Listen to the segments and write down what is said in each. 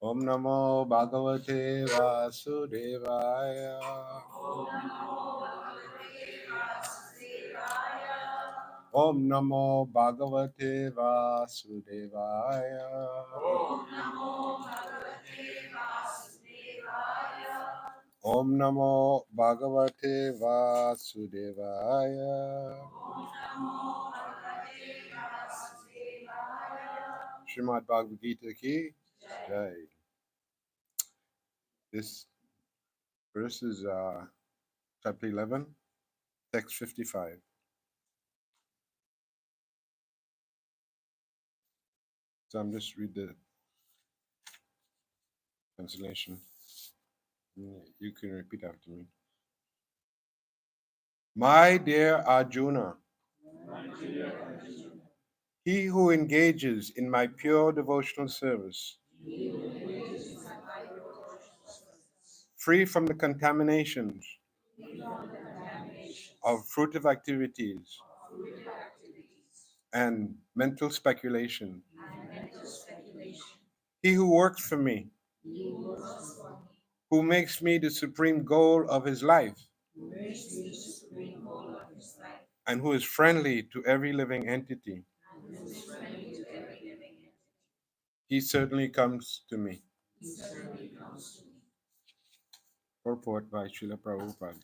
Om Namo Bhagavate Vasudevaya. Om Namo Bhagavate Vasudevaya. Om Namo Bhagavate Vasudevaya. Srimad Bhagavad Gita ki jai. This verse is chapter 11, text 55. So I'm just read the translation. You can repeat after me. My dear Arjuna, he who engages in my pure devotional service, free from the contaminations of fruitive activities and mental speculation, he who works for me, who makes me the supreme goal of his life, and who is friendly to every living entity, he certainly comes to me. Purport by Srila Prabhupada.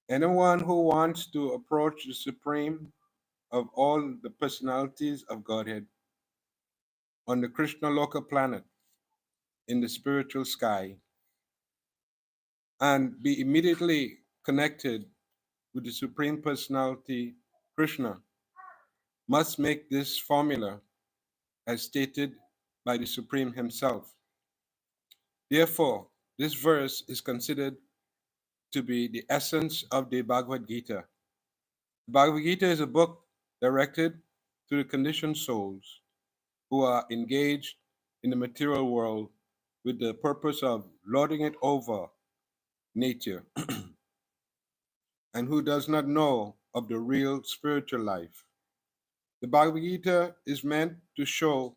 Anyone who wants to approach the supreme of all the personalities of Godhead on the Krishna Loka planet in the spiritual sky and be immediately connected with the Supreme Personality Krishna must make this formula as stated by the Supreme Himself. Therefore, this verse is considered to be the essence of the Bhagavad Gita. The Bhagavad Gita is a book directed to the conditioned souls who are engaged in the material world with the purpose of lording it over nature and who does not know of the real spiritual life. The Bhagavad Gita is meant to show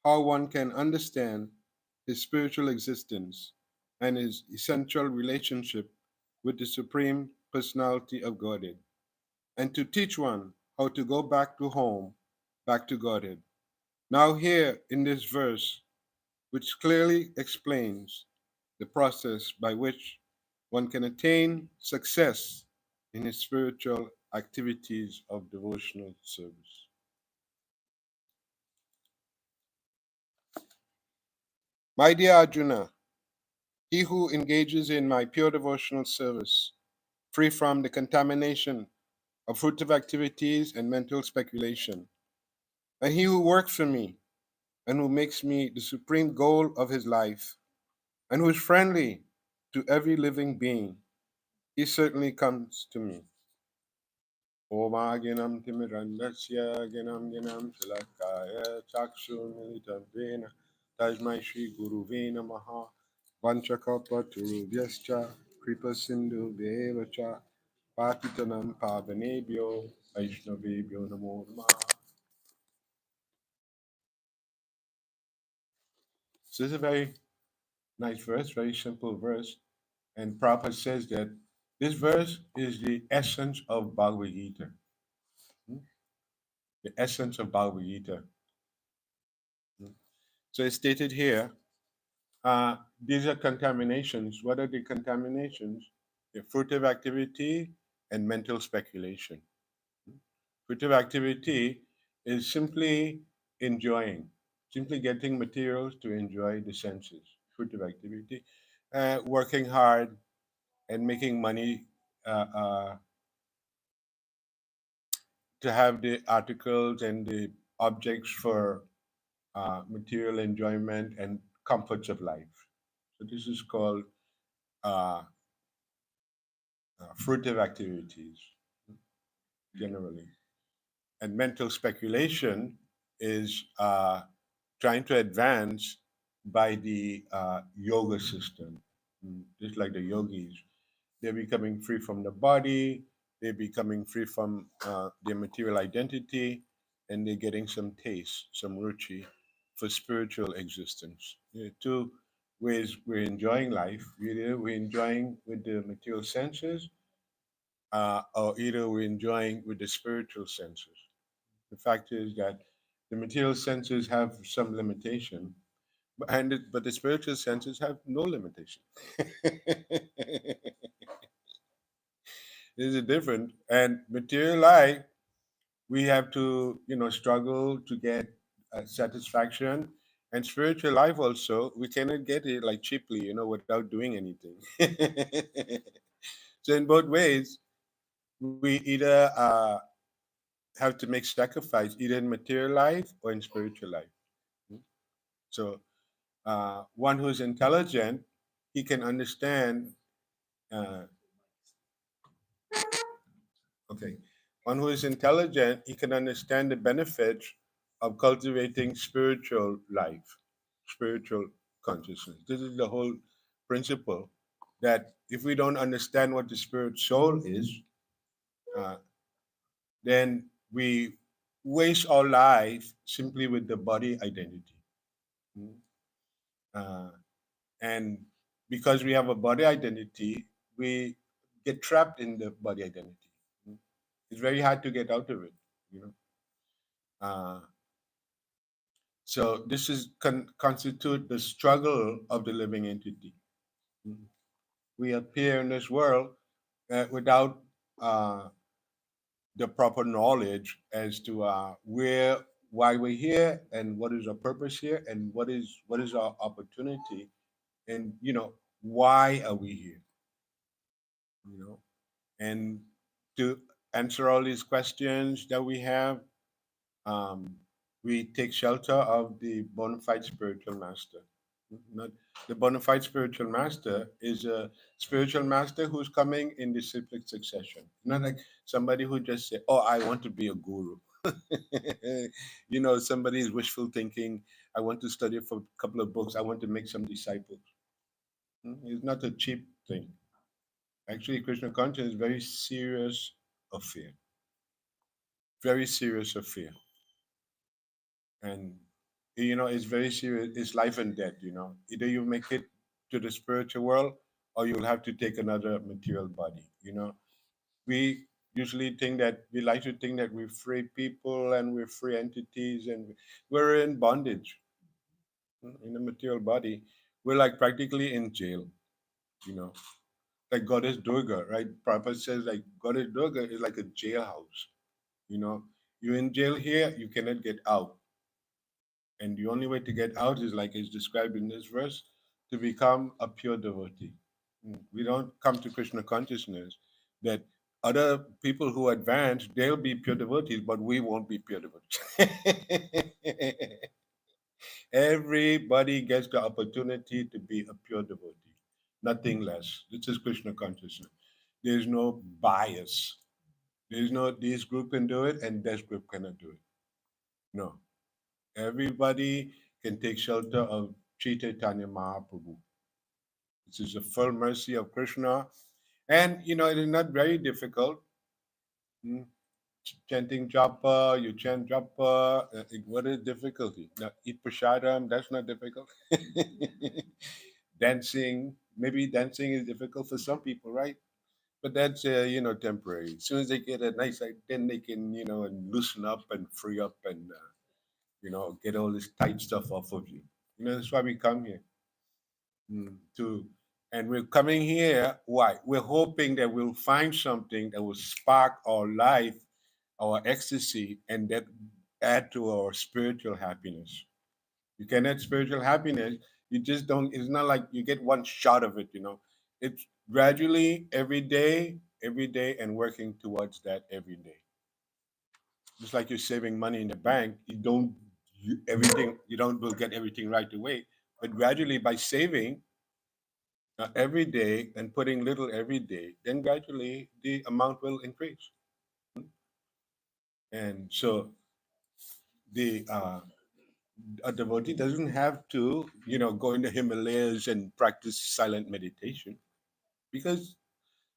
how one can understand his spiritual existence and his essential relationship with the Supreme Personality of Godhead, and to teach one how to go back to home, back to Godhead. Now, here in this verse, which clearly explains the process by which one can attain success in his spiritual activities of devotional service. My dear Arjuna, he who engages in my pure devotional service, free from the contamination of fruitive activities and mental speculation, and he who works for me and who makes me the supreme goal of his life, and who is friendly to every living being, he certainly comes to me. Omaginam timirandasya ginam ginam tilakaya chakshunilitabhena tajmai shri guruvena maha vanchakapaturubhyascha kripa sindhu devacha patitanam pavanebhyo vaishnavebhyo namo namaha. So this is a very nice verse, very simple verse. And Prabhupada says that this verse is the essence of Bhagavad Gita. The essence of Bhagavad Gita. So it's stated here, these are contaminations. What are the contaminations? The fruitive activity and mental speculation. Fruitive activity is simply enjoying, simply getting materials to enjoy the senses. Fruitive activity. Working hard and making money to have the articles and the objects for material enjoyment and comforts of life. So this is called uh, fruitive activities generally. And mental speculation is trying to advance by the yoga system, just like the yogis. They're becoming free from the body, they're becoming free from their material identity, and they're getting some taste, some ruchi for spiritual existence. There are two ways we're enjoying life. Either we're enjoying with the material senses, or either we're enjoying with the spiritual senses. The fact is that the material senses have some limitation, but the spiritual senses have no limitation. There's a different and material life. We have to, struggle to get satisfaction, and spiritual life also. We cannot get it like cheaply, without doing anything. So in both ways, we either have to make sacrifice, either in material life or in spiritual life. So one who's intelligent, he can understand. Uh, okay, one who is intelligent, he can understand the benefits of cultivating spiritual life, spiritual consciousness. This is the whole principle that if we don't understand what the spirit soul is, uh, then we waste our life simply with the body identity. Mm. Uh, and because we have a body identity, we get trapped in the body identity. Mm. It's very hard to get out of it, you know. Uh, so this is constitute the struggle of the living entity. Mm. We appear in this world without the proper knowledge as to why we're here, and what is our purpose here, and what is our opportunity, and why are we here, you know and to answer all these questions that we have, um, we take shelter of the bona fide spiritual master. Not the bona fide spiritual master is a spiritual master who's coming in disciplic succession. Not like somebody who just say, "Oh, I want to be a guru." Somebody's wishful thinking. I want to study for a couple of books. I want to make some disciples. It's not a cheap thing. Actually, Krishna consciousness is very serious affair. Very serious affair. And it's very serious. It's life and death. Either you make it to the spiritual world, or you'll have to take another material body. We usually think that we like to think that we're free people and we're free entities, and we're in bondage in a material body. We're like practically in jail. You know, like Goddess Durga, right? Prabhupada says like Goddess Durga is like a jailhouse. You know, you're in jail here, you cannot get out. And the only way to get out is like it's described in this verse, to become a pure devotee. We don't come to Krishna consciousness that other people who advance, they'll be pure devotees, but we won't be pure devotees. Everybody gets the opportunity to be a pure devotee, nothing less. This is Krishna consciousness. There's no bias. There's no this group can do it and this group cannot do it. No. Everybody can take shelter of Sri Chaitanya Mahaprabhu. This is a full mercy of Krishna. And, it is not very difficult. Hmm, Chanting japa, you chant japa. What is difficulty? Now, eat prasadam, that's not difficult. Dancing, maybe dancing is difficult for some people, right? But that's, temporary. As soon as they get a nice, then they can, and loosen up and free up and, get all this tight stuff off of you. That's why we come here. To and we're coming here. Why? We're hoping that we'll find something that will spark our life, our ecstasy, and that add to our spiritual happiness. You can add spiritual happiness. You just don't. It's not like you get one shot of it. It's gradually every day, and working towards that every day. Just like you're saving money in the bank, you don't will get everything right away, but gradually by saving every day and putting little every day, then gradually the amount will increase. And so the a devotee doesn't have to, go in the Himalayas and practice silent meditation, because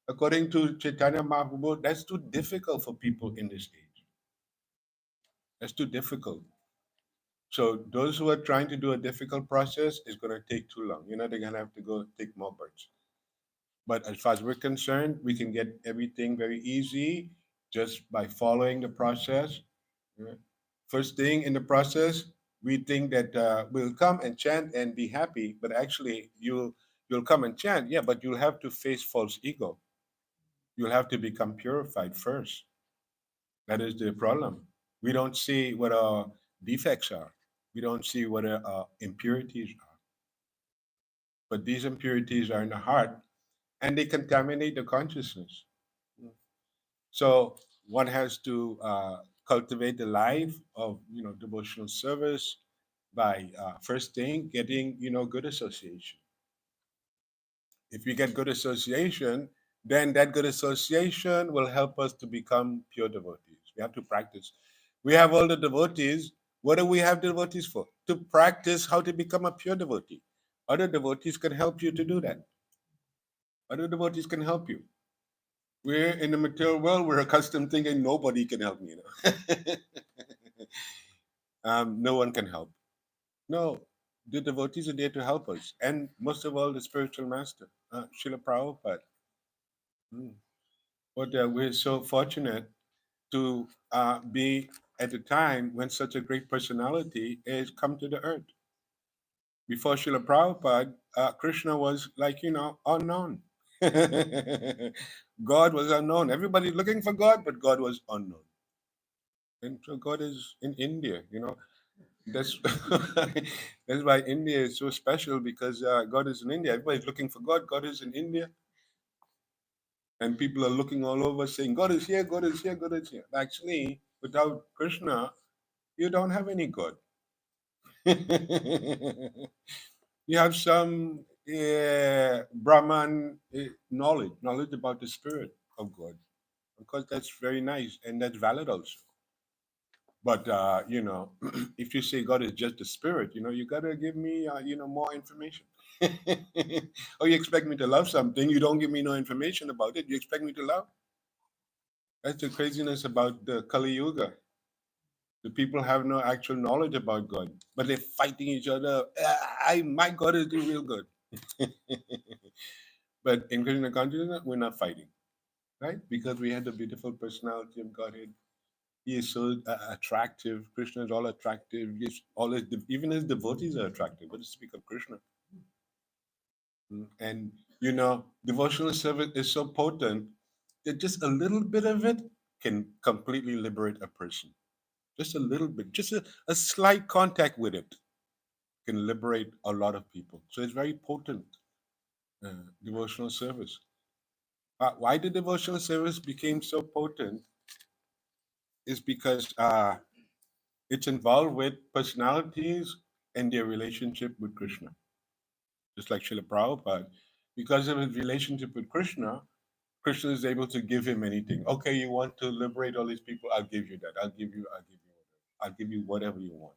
according to Chaitanya Mahaprabhu, that's too difficult for people in this age. That's too difficult. So those who are trying to do a difficult process is going to take too long. They're going to have to go take more births. But as far as we're concerned, we can get everything very easy just by following the process. Yeah. First thing in the process, we think that we'll come and chant and be happy, but actually you'll come and chant, yeah, but you'll have to face false ego. You'll have to become purified first. That is the problem. We don't see what our defects are. We don't see what our impurities are. But these impurities are in the heart, and they contaminate the consciousness. So one has to cultivate the life of devotional service by first thing getting good association. If we get good association, then that good association will help us to become pure devotees. We have to practice. We have all the devotees. What do we have devotees for? To practice how to become a pure devotee. Other devotees can help you to do that. Other devotees can help you. We're in the material world, we're accustomed thinking nobody can help me. No one can help. No, the devotees are there to help us. And most of all, the spiritual master, Srila Prabhupada. Mm. But we're so fortunate to be at the time when such a great personality is come to the earth. Before Srila Prabhupada, Krishna was like, unknown. God was unknown. Everybody looking for God, but God was unknown. And so God is in India. That's that's why India is so special, because God is in India. Everybody's looking for God. God is in India, and people are looking all over, saying, "God is here. God is here. God is here." Actually, without Krishna, you don't have any good. You have some Brahman knowledge about the spirit of God. Of course, that's very nice and that's valid also. But if you say God is just a spirit, you gotta give me more information. Or you expect me to love something, you don't give me no information about it. You expect me to love? That's the craziness about the Kali Yuga. The people have no actual knowledge about God, but they're fighting each other. My God is the real God. But in Krishna consciousness, we're not fighting, right? Because we had the beautiful personality of Godhead. He is so attractive. Krishna is all attractive. Yes, even his devotees are attractive. But to speak of Krishna, and devotional service is so potent that just a little bit of it can completely liberate a person. Just a little bit, just a slight contact with it can liberate a lot of people. So it's very potent devotional service. Why the devotional service became so potent is because it's involved with personalities and their relationship with Krishna. Just like Srila Prabhupada, because of his relationship with Krishna, Krishna is able to give him anything. Okay, you want to liberate all these people? I'll give you that. I'll give you whatever you want.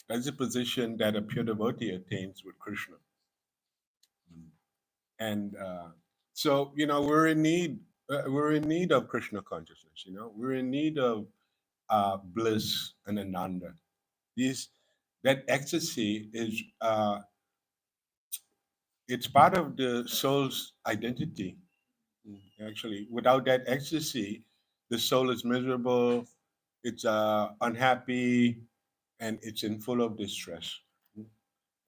That's a position that a pure devotee attains with Krishna. And so, we're in need. We're in need of Krishna consciousness. We're in need of bliss and ananda. These that ecstasy is it's part of the soul's identity. Actually, without that ecstasy, the soul is miserable. It's unhappy, and it's in full of distress.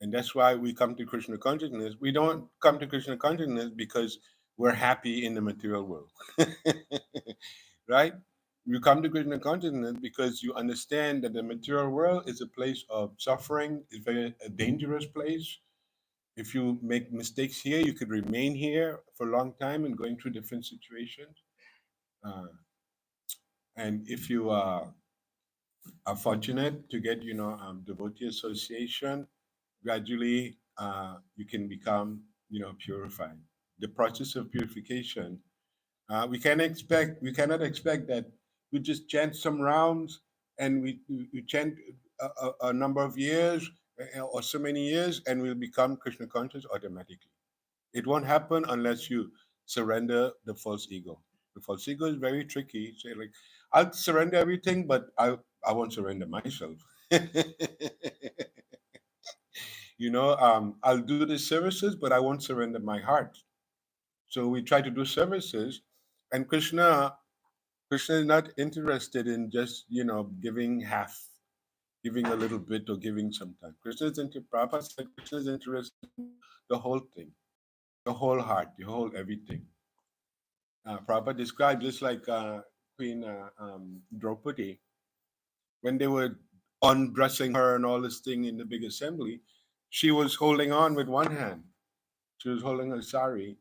And that's why we come to Krishna consciousness. We don't come to Krishna consciousness because we're happy in the material world, right? You come to Krishna consciousness because you understand that the material world is a place of suffering. It's a dangerous place. If you make mistakes here, you could remain here for a long time and going through different situations. Uh, and if you are fortunate to get, devotee association, gradually you can become, purified. The process of purification, we cannot expect that we just chant some rounds and we chant a number of years or so many years and we'll become Krishna conscious automatically. It won't happen unless you surrender the false ego. The false ego is very tricky. Say like, I'll surrender everything, but I won't surrender myself. I'll do the services, but I won't surrender my heart. So we try to do services, and Krishna is not interested in just giving half, giving a little bit, or giving sometimes. Prabhupada said Krishna is interested in the whole thing, the whole heart, the whole everything. Prabhupada described just like Queen Draupadi when they were undressing her and all this thing in the big assembly. She was holding on with one hand. She was holding her sari,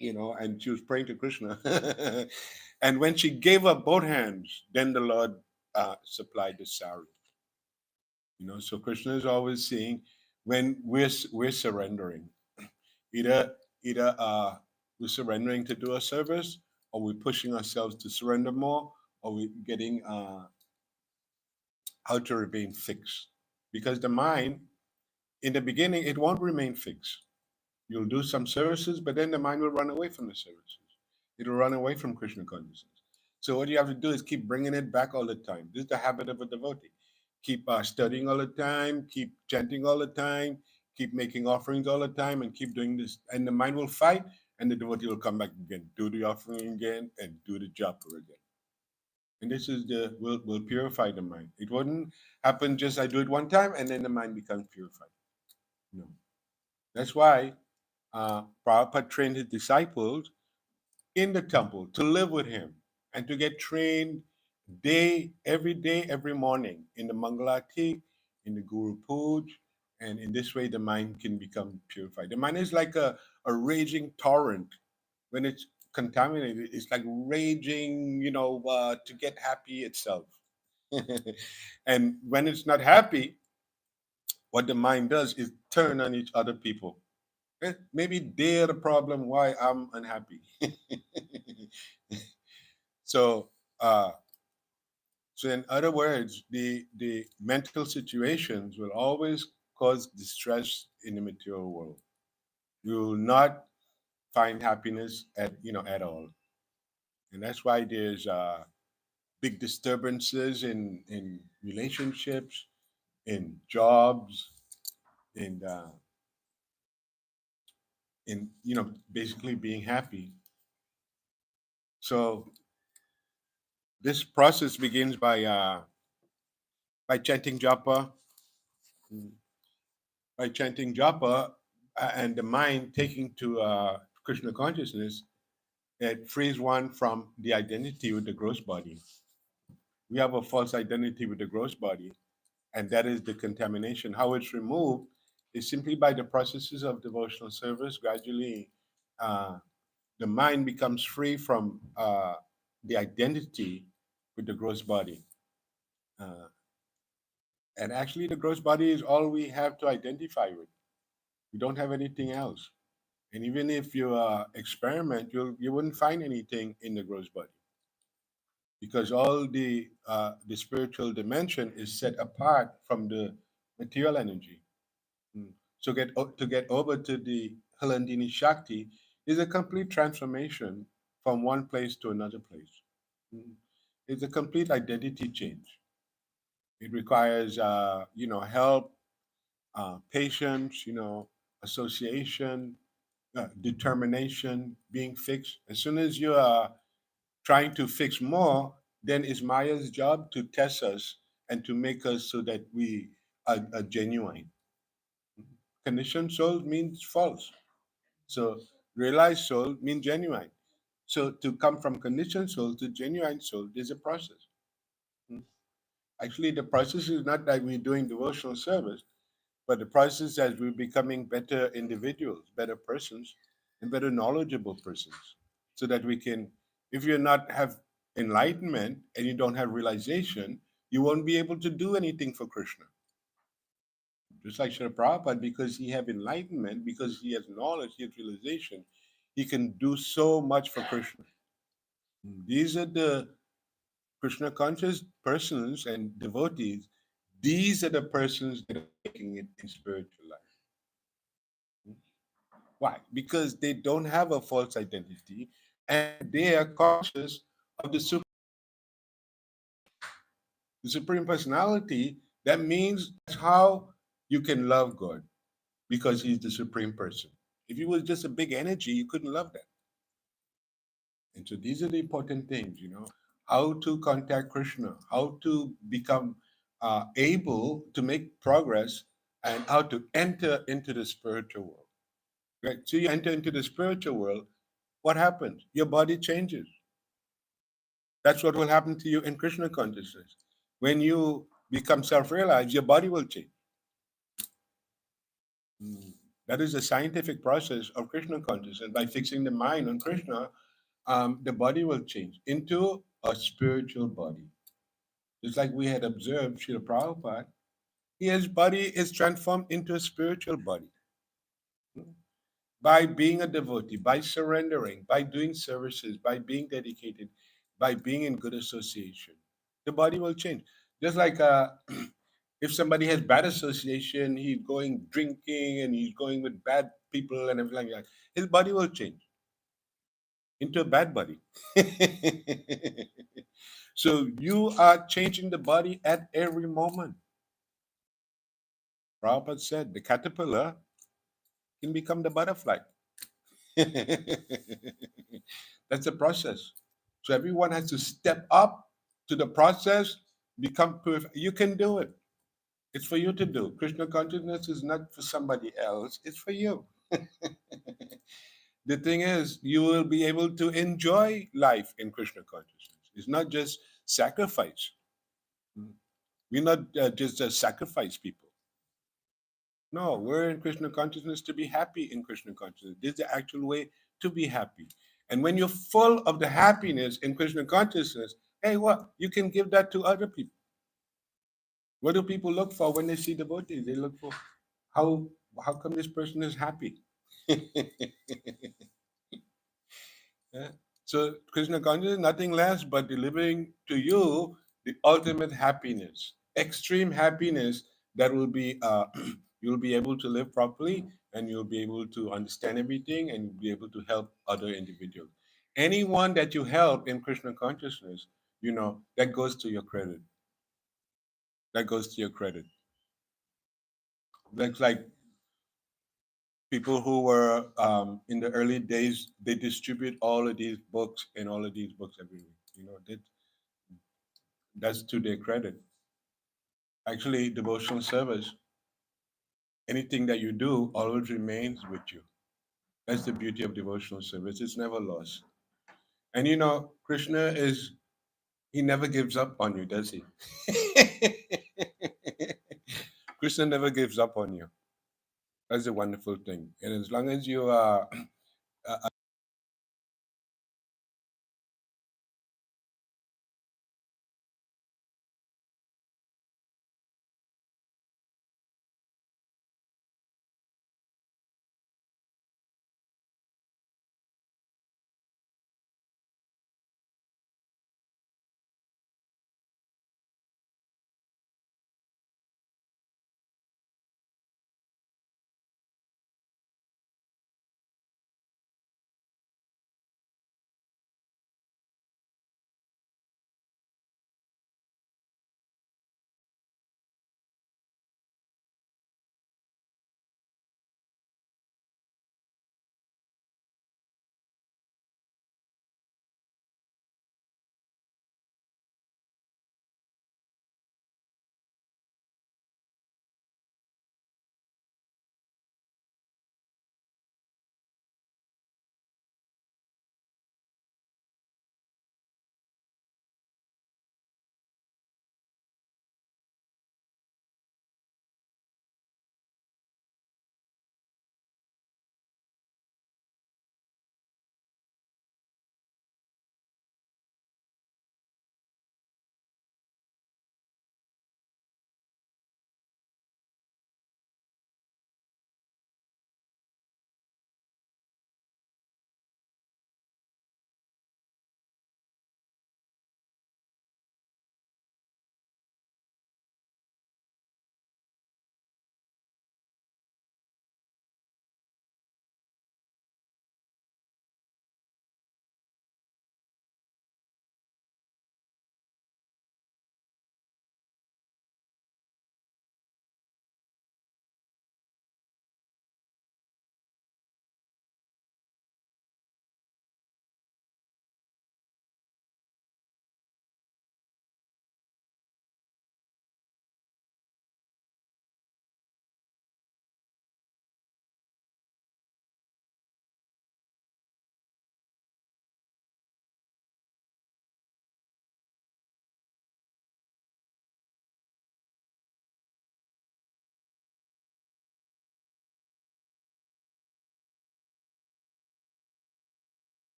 and she was praying to Krishna. And when she gave up both hands, then the Lord supplied the sari. So Krishna is always saying when we're surrendering, either we're surrendering to do a service, or we're pushing ourselves to surrender more, or we're getting how to remain fixed. Because the mind, in the beginning, it won't remain fixed. You'll do some services, but then the mind will run away from the services. It'll run away from Krishna consciousness. So what you have to do is keep bringing it back all the time. This is the habit of a devotee. Keep studying all the time, keep chanting all the time, keep making offerings all the time, and keep doing this. And the mind will fight, and the devotee will come back again, do the offering again, and do the japa again. And this is will purify the mind. It wouldn't happen just I do it one time, and then the mind becomes purified. No. That's why Prabhupada trained his disciples in the temple to live with him and to get trained every day, every morning in the Mangalati, in the Guru Puj, and in this way the mind can become purified. The mind is like a raging torrent. When it's contaminated, it's like raging, to get happy itself. And when it's not happy, what the mind does is turn on each other people. Maybe they're the problem why I'm unhappy. So, uh, so in other words, the mental situations will always cause distress in the material world. You will not find happiness at all, and that's why there's big disturbances in relationships, in jobs, in basically being happy. So this process begins by chanting japa, mm, by chanting japa, and the mind taking to Krishna consciousness. It frees one from the identity with the gross body. We have a false identity with the gross body, and that is the contamination. How it's removed is simply by the processes of devotional service. Gradually, uh, the mind becomes free from the identity with the gross body. Uh, and actually, the gross body is all we have to identify with. We don't have anything else. And even if you experiment, you wouldn't find anything in the gross body because all the spiritual dimension is set apart from the material energy. Mm. So to get over to the Halandini Shakti is a complete transformation from one place to another place. Mm. It's a complete identity change. It requires help, patience, association, determination, being fixed. As soon as you are trying to fix more, then it's Maya's job to test us and to make us so that we are genuine. Conditioned soul means false. So realized soul means genuine. So to come from conditioned soul to genuine soul, there's a process. Mm. Actually, the process is not that we're doing devotional service, but the process as we're becoming better individuals, better persons, and better knowledgeable persons. So that we can, if you're not have enlightenment and you don't have realization, you won't be able to do anything for Krishna. Just like Srila Prabhupada, because he have enlightenment, because he has knowledge, he has realization, he can do so much for Krishna. These are the Krishna conscious persons and devotees. These are the persons that are making it in spiritual life. Why? Because they don't have a false identity and they are conscious of the Supreme Personality. That means that's how you can love God because He's the Supreme Person. If He was just a big energy, you couldn't love that. And so these are the important things, how to contact Krishna, how to become able to make progress, and how to enter into the spiritual world. Right? So you enter into the spiritual world, what happens? Your body changes. That's what will happen to you in Krishna consciousness. When you become self-realized, your body will change. Mm. That is a scientific process of Krishna consciousness. By fixing the mind on Krishna, the body will change into a spiritual body. Just like we had observed Srila Prabhupada, his body is transformed into a spiritual body by being a devotee, by surrendering, by doing services, by being dedicated, by being in good association. The body will change. Just like if somebody has bad association, he's going drinking and he's going with bad people and everything like that, his body will change into a bad body. So you are changing the body at every moment. Prabhupada said the caterpillar can become the butterfly. That's a process. So everyone has to step up to the process, become perfect. You can do it. It's for you to do. Krishna consciousness is not for somebody else, it's for you. The thing is, you will be able to enjoy life in Krishna consciousness. It's not just sacrifice. We're not just sacrifice people. No, we're in Krishna consciousness to be happy in Krishna consciousness. This is the actual way to be happy. And when you're full of the happiness in Krishna consciousness, hey, what? You can give that to other people. What do people look for when they see devotees? They look for how how come this person is happy? Yeah. So Krishna consciousness is nothing less but delivering to you the ultimate happiness, extreme happiness that will be you'll be able to live properly and you'll be able to understand everything and you'll be able to help other individuals. Anyone that you help in Krishna consciousness, that goes to your credit. That goes to your credit. That's like people who were in the early days, they distribute all of these books and all of these books every week. That's to their credit. Actually, devotional service, anything that you do always remains with you. That's the beauty of devotional service. It's never lost. And Krishna he never gives up on you, does he? Krishna never gives up on you. That's a wonderful thing. And as long as you are